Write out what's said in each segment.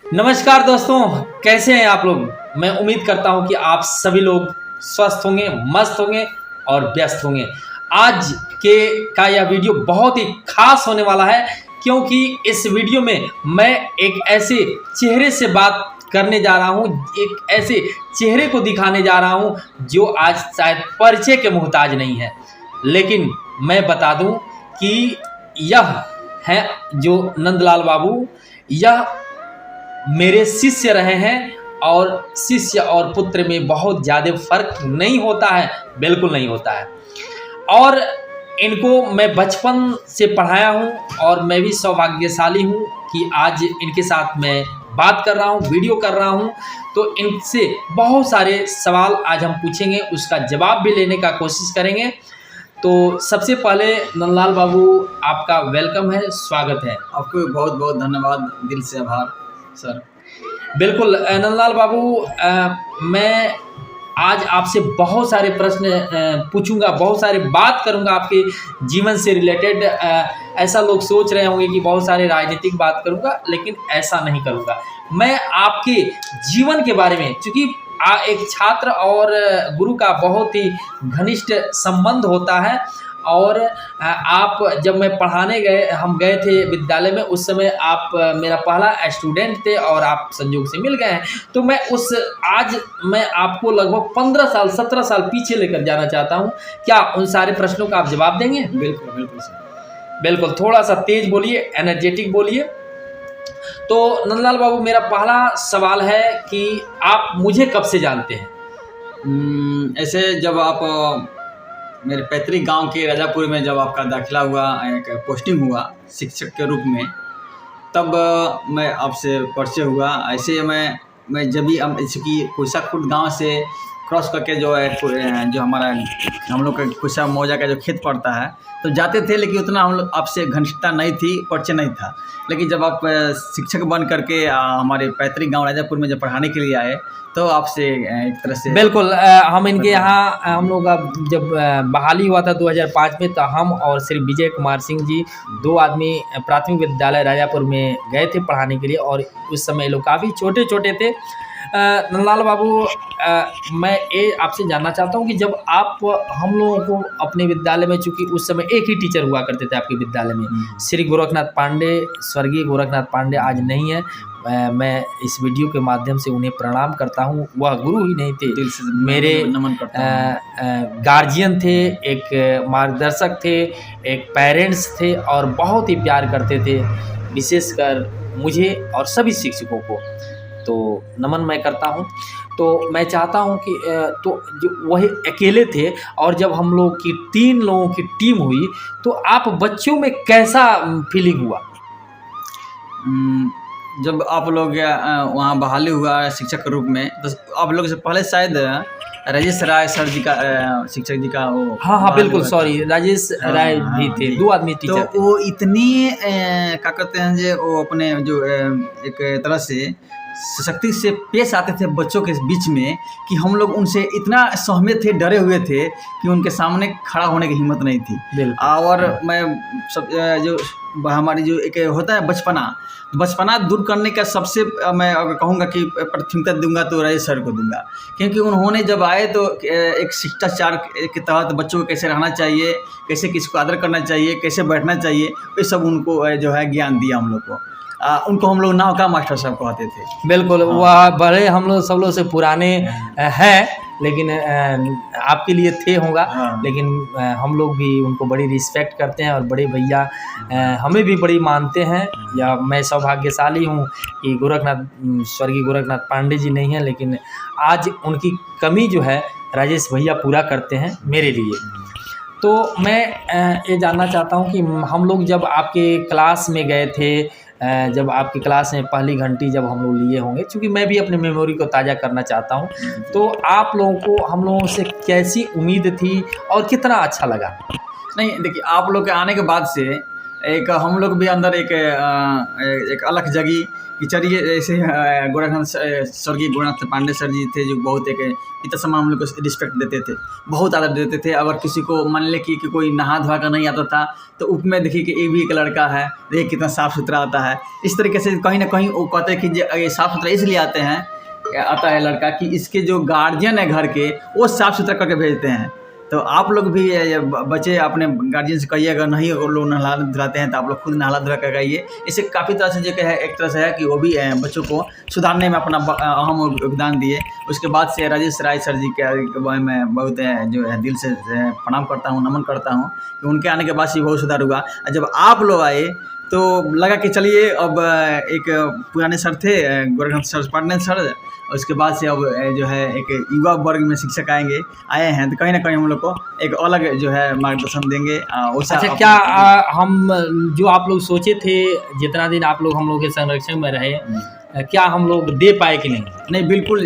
नमस्कार दोस्तों, कैसे हैं आप लोग। मैं उम्मीद करता हूं कि आप सभी लोग स्वस्थ होंगे, मस्त होंगे और व्यस्त होंगे। आज के का यह वीडियो बहुत ही खास होने वाला है, क्योंकि इस वीडियो में मैं एक ऐसे चेहरे से बात करने जा रहा हूं, एक ऐसे चेहरे को दिखाने जा रहा हूं जो आज शायद परिचय के मोहताज नहीं है। लेकिन मैं बता दूं कि यह है जो नंदलाल बाबू, यह मेरे शिष्य रहे हैं और शिष्य और पुत्र में बहुत ज़्यादा फर्क नहीं होता है, बिल्कुल नहीं होता है। और इनको मैं बचपन से पढ़ाया हूँ और मैं भी सौभाग्यशाली हूँ कि आज इनके साथ मैं बात कर रहा हूँ, वीडियो कर रहा हूँ। तो इनसे बहुत सारे सवाल आज हम पूछेंगे, उसका जवाब भी लेने का कोशिश करेंगे। तो सबसे पहले नंदलाल बाबू, आपका वेलकम है, स्वागत है। आपको बहुत बहुत धन्यवाद, दिल से आभार सर। बिल्कुल नंदलाल बाबू, मैं आज आपसे बहुत सारे प्रश्न पूछूंगा, बहुत सारे बात करूंगा आपके जीवन से रिलेटेड। ऐसा लोग सोच रहे होंगे कि बहुत सारे राजनीतिक बात करूंगा, लेकिन ऐसा नहीं करूंगा। मैं आपके जीवन के बारे में, चूँकि एक छात्र और गुरु का बहुत ही घनिष्ठ संबंध होता है, और आप जब मैं पढ़ाने हम गए थे विद्यालय में, उस समय आप मेरा पहला स्टूडेंट थे और आप संयोग से मिल गए हैं। तो मैं आज मैं आपको लगभग 15 साल 17 साल पीछे लेकर जाना चाहता हूं। क्या उन सारे प्रश्नों का आप जवाब देंगे? बिल्कुल बिल्कुल सर। बिल्कुल, थोड़ा सा तेज बोलिए, एनर्जेटिक बोलिए। तो नंदलाल बाबू, मेरा पहला सवाल है कि आप मुझे कब से जानते हैं? ऐसे जब आप मेरे पैतृक गांव के राजापुर में जब आपका दाखिला हुआ, एक पोस्टिंग हुआ शिक्षक के रूप में, तब मैं आपसे परिचय हुआ। ऐसे मैं जब भी जैसे कि कुशाकुट गांव से क्रॉस करके जो है जो हमारा हम लोग का कुशा मौजा का जो खेत पड़ता है, तो जाते थे, लेकिन उतना हम लोग आपसे घनिष्ठता नहीं थी, परिचय नहीं था। लेकिन जब आप शिक्षक बन करके हमारे पैतृक गांव राजापुर में जब पढ़ाने के लिए आए, तो आपसे एक तरह से बिल्कुल हम इनके यहाँ हम लोग जब बहाली हुआ था 2005 में, तो हम और श्री विजय कुमार सिंह जी 2 आदमी प्राथमिक विद्यालय राजापुर में गए थे पढ़ाने के लिए, और उस समय लोग काफ़ी छोटे छोटे थे। नंदलाल बाबू, मैं ये आपसे जानना चाहता हूँ कि जब आप हम लोगों को अपने विद्यालय में, चूँकि उस समय एक ही टीचर हुआ करते थे आपके विद्यालय में, श्री गोरखनाथ पांडे, स्वर्गीय गोरखनाथ पांडे आज नहीं है। मैं इस वीडियो के माध्यम से उन्हें प्रणाम करता हूँ। वह गुरु ही नहीं थे, दिल से मेरे नमन करता हूं। गार्जियन थे, एक मार्गदर्शक थे, एक पेरेंट्स थे, और बहुत ही प्यार करते थे, विशेषकर मुझे और सभी शिक्षकों को। तो नमन मैं करता हूँ। तो मैं चाहता हूँ कि तो जो वही अकेले थे, और जब हम लोग की 3 लोगों की टीम हुई, तो आप बच्चों में कैसा फीलिंग हुआ? जब आप लोग वहाँ बहाली हुआ शिक्षक के रूप में, तो आप लोग से पहले शायद राजेश राय सर जी का शिक्षक जी का वो हाँ बिल्कुल, सॉरी, राजेश राय भी थे, 2 आदमी टीचर तो वो इतनी क्या कहते हैं जो वो अपने जो एक तरह से सशक्ति से पेश आते थे बच्चों के बीच में, कि हम लोग उनसे इतना सहमे थे, डरे हुए थे कि उनके सामने खड़ा होने की हिम्मत नहीं थी। और मैं सब जो हमारी जो एक होता है बचपना दूर करने का सबसे मैं अगर कहूँगा कि प्राथमिकता दूंगा तो राजेश सर को दूंगा, क्योंकि उन्होंने जब आए तो एक शिष्टाचार के तहत बच्चों को कैसे रहना चाहिए, कैसे किसको आदर करना चाहिए, कैसे बैठना चाहिए, ये सब उनको जो है ज्ञान दिया हम लोग को। उनको हम लोग नाव का मास्टर साहब कहते थे। बिल्कुल, वह बड़े हम लोग सब लोग से पुराने हैं, लेकिन आपके लिए थे होगा, लेकिन हम लोग भी उनको बड़ी रिस्पेक्ट करते हैं, और बड़े भैया हमें भी बड़ी मानते हैं। या मैं सौभाग्यशाली हूँ कि स्वर्गीय गोरखनाथ पांडे जी नहीं हैं, लेकिन आज उनकी कमी जो है राजेश भैया पूरा करते हैं मेरे लिए। तो मैं ये जानना चाहता हूँ कि हम लोग जब आपके क्लास में गए थे, जब आपकी क्लास में पहली घंटी जब हम लोग लिए होंगे, क्योंकि मैं भी अपनी मेमोरी को ताज़ा करना चाहता हूँ, तो आप लोगों को हम लोगों से कैसी उम्मीद थी और कितना अच्छा लगा? नहीं, देखिए, आप लोग के आने के बाद से एक हम लोग भी अंदर एक अलग जगी कि चलिए ऐसे गोरखनाथ स्वर्गीय गोरखनाथ पांडे सर जी थे जो बहुत एक पिता समान हम लोग को रिस्पेक्ट देते थे, बहुत आदर देते थे। अगर किसी को मान ले कि कोई नहा धोआ कर नहीं आता था तो उप में देखिए कि ये भी एक लड़का है, देखिए कितना साफ़ सुथरा आता है। इस तरीके से कहीं ना कहीं वो कहते हैं कि ये साफ़ सुथरा इसलिए आता है लड़का कि इसके जो गार्जियन है घर के वो साफ़ सुथरा करके भेजते हैं। तो आप लोग भी बच्चे अपने गार्जियन से कहिए, अगर नहीं वो लोग नहला धुलाते हैं तो आप लोग खुद नहला धुला कर आइए। इससे काफ़ी तरह से जो है एक तरह से है कि वो भी बच्चों को सुधारने में अपना अहम योगदान दिए। उसके बाद से राजेश राय सर जी के मैं बहुत जो है दिल से प्रणाम करता हूँ, नमन करता हूँ कि उनके आने के बाद से बहुत सुधार हुआ। जब आप लोग आए तो लगा कि चलिए अब एक पुराने सर थे गोरखनाथ सर पांडे सर, उसके बाद से अब जो है एक युवा वर्ग में शिक्षक आए हैं तो कहीं ना कहीं हम लोग को एक अलग जो है मार्गदर्शन देंगे। अच्छा, क्या हम जो आप लोग सोचे थे जितना दिन आप लोग हम लोग के संरक्षण में रहे, क्या हम लोग दे पाए कि नहीं? नहीं, बिल्कुल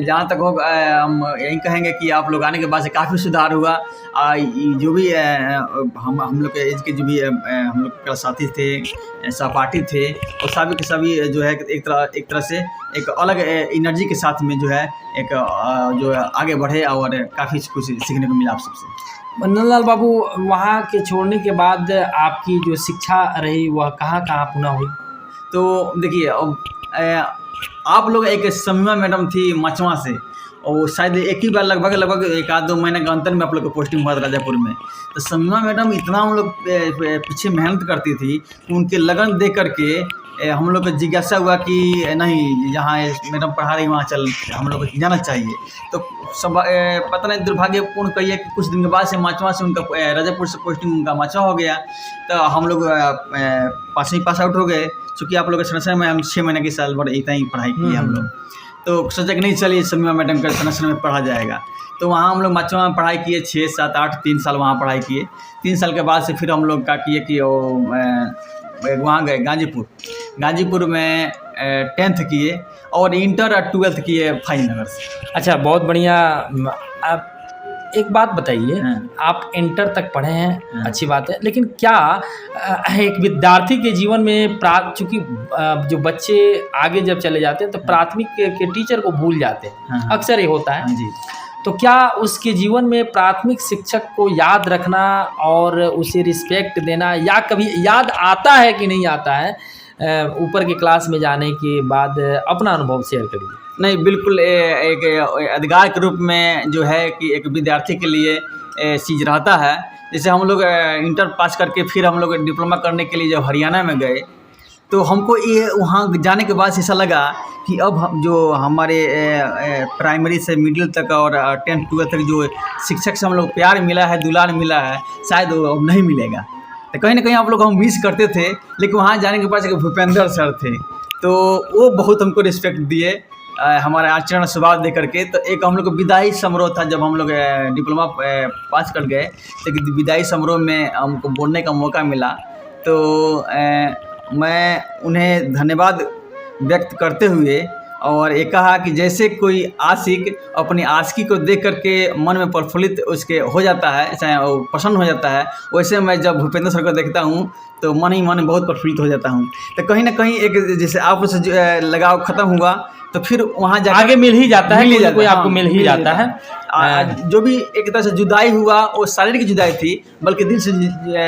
जहाँ तक हो हम यही कहेंगे कि आप लोग आने के बाद से काफ़ी सुधार हुआ। जो भी हम लोग के एज के जो भी हम लोग का साथी थे, सहपाठी थे, और सभी के सभी जो है एक तरह से एक अलग एनर्जी के साथ में जो है एक जो है आगे बढ़े और काफ़ी कुछ सीखने को मिला आप सबसे। नंदलाल बाबू, वहाँ के छोड़ने के बाद आपकी जो शिक्षा रही वह कहाँ पुनः हुई? तो देखिए अब आप लोग एक समीमा मैडम थी मचवा से, और शायद एक ही बार लगभग 1-2 महीने के अंतर में आप लोग को पोस्टिंग हुआ था राजापुर में। तो समीमा मैडम इतना हम लोग पीछे मेहनत करती थी, उनके लगन देख करके हम लोग को जिज्ञासा हुआ कि नहीं, जहाँ मैडम पढ़ा रही वहाँ हम लोग को जाना चाहिए। तो सब पता नहीं दुर्भाग्यपूर्ण कहिए कि कुछ दिन के बाद से मचवा से उनका राजापुर से पोस्टिंग उनका मचवा हो गया। तो हम लोग 5वीं पास आउट हो गए, चूँकि आप लोग के संरक्षण में हम 6 महीने के साल भर इतना ही पढ़ाई की हम लोग। तो सोचा कि नहीं, चलिए समीमा मैडम के संरक्षण में पढ़ा जाएगा। तो वहाँ हम लोग मचवा में पढ़ाई किए 6, 7, 8 3 साल वहाँ पढ़ाई किए। 3 साल के बाद से फिर हम लोग क्या किए कि वहाँ गए गाजीपुर में 10th किए और इंटर और 12th किए फाइनगर से। अच्छा, बहुत बढ़िया। आप एक बात बताइए, आप इंटर तक पढ़े हैं, अच्छी बात है, लेकिन क्या एक विद्यार्थी के जीवन में चूँकि जो बच्चे आगे जब चले जाते हैं तो प्राथमिक के टीचर को भूल जाते हैं, अक्सर ये होता है जी। तो क्या उसके जीवन में प्राथमिक शिक्षक को याद रखना और उसे रिस्पेक्ट देना, या कभी याद आता है कि नहीं आता है? ऊपर के क्लास में जाने के बाद अपना अनुभव शेयर करिए। नहीं, बिल्कुल एक अधिकार के रूप में जो है कि एक विद्यार्थी के लिए चीज़ रहता है। जैसे हम लोग इंटर पास करके फिर हम लोग डिप्लोमा करने के लिए जब हरियाणा में गए तो हमको ये वहाँ जाने के बाद ऐसा लगा कि अब हम जो हमारे प्राइमरी से मिडिल तक और 10th 12th तक जो शिक्षक से हम लोग प्यार मिला है, दुलार मिला है, शायद वो अब नहीं मिलेगा। तो कहीं ना कहीं आप लोग हम मिस करते थे। लेकिन वहाँ जाने के बाद एक भूपेंद्र सर थे, तो वो बहुत हमको रिस्पेक्ट दिए हमारे आचरण स्वभाव दे करके। तो एक हम लोग को विदाई समारोह था जब हम लोग डिप्लोमा पास कर गए, तो विदाई समारोह में हमको बोलने का मौका मिला। तो मैं उन्हें धन्यवाद व्यक्त करते हुए और ये कहा कि जैसे कोई आशिक अपनी आशिकी को देख करके मन में प्रफुल्लित उसके हो जाता है, चाहे वो प्रसन्न हो जाता है, वैसे मैं जब भूपेंद्र सर को देखता हूँ तो मन ही मन बहुत प्रफुल्लित हो जाता हूँ। तो कहीं ना कहीं एक जैसे आपसे लगाव खत्म हुआ तो फिर वहाँ जाकर आगे मिल ही जाता है, कोई आपको मिल ही जाता है। जो भी एक तरह से जुदाई हुआ वो शारीरिक जुदाई थी, बल्कि दिल से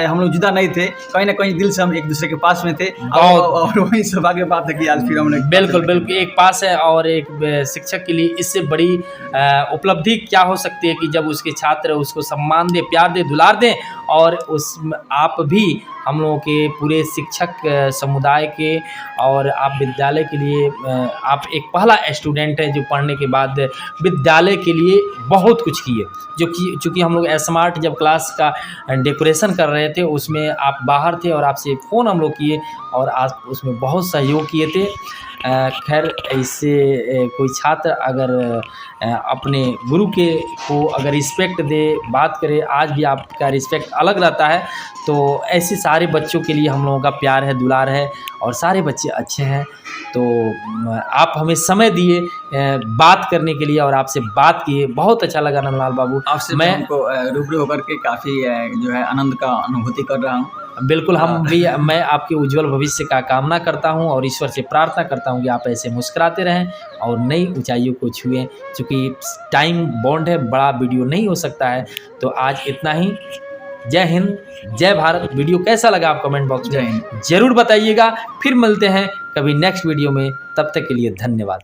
हम लोग जुदा नहीं थे। कहीं ना कहीं दिल से हम एक दूसरे के पास में थे और वही सौभाग्य बात है कि आज फिर हम लोग बिल्कुल एक पास है। और एक शिक्षक के लिए इससे बड़ी उपलब्धि क्या हो सकती है कि जब उसके छात्र उसको सम्मान दे, प्यार दे, दुलार दें। और उस आप भी हम लोगों के पूरे शिक्षक समुदाय के और आप विद्यालय के लिए आप एक पहला स्टूडेंट है जो पढ़ने के बाद विद्यालय के लिए बहुत कुछ किए। जो कि चूँकि हम लोग स्मार्ट जब क्लास का डेकोरेशन कर रहे थे उसमें आप बाहर थे और आपसे फ़ोन हम लोग किए और आप उसमें बहुत सहयोग किए थे। खैर, इससे कोई छात्र अगर अपने गुरु को अगर रिस्पेक्ट दे, बात करे, आज भी आपका रिस्पेक्ट अलग रहता है। तो ऐसे सारे बच्चों के लिए हम लोगों का प्यार है, दुलार है और सारे बच्चे अच्छे हैं। तो आप हमें समय दिए बात करने के लिए और आपसे बात किए, बहुत अच्छा लगा नंदलाल बाबू। आपसे मैं रूबरू होकर के काफ़ी जो है आनंद का अनुभूति कर रहा हूँ। बिल्कुल हम भी, मैं आपके उज्जवल भविष्य का कामना करता हूं और ईश्वर से प्रार्थना करता हूं कि आप ऐसे मुस्कुराते रहें और नई ऊंचाइयों को छुएं। चूँकि टाइम बॉन्ड है, बड़ा वीडियो नहीं हो सकता है। तो आज इतना ही। जय हिंद, जय भारत। वीडियो कैसा लगा आप कमेंट बॉक्स में ज़रूर बताइएगा। फिर मिलते हैं कभी नेक्स्ट वीडियो में, तब तक के लिए धन्यवाद।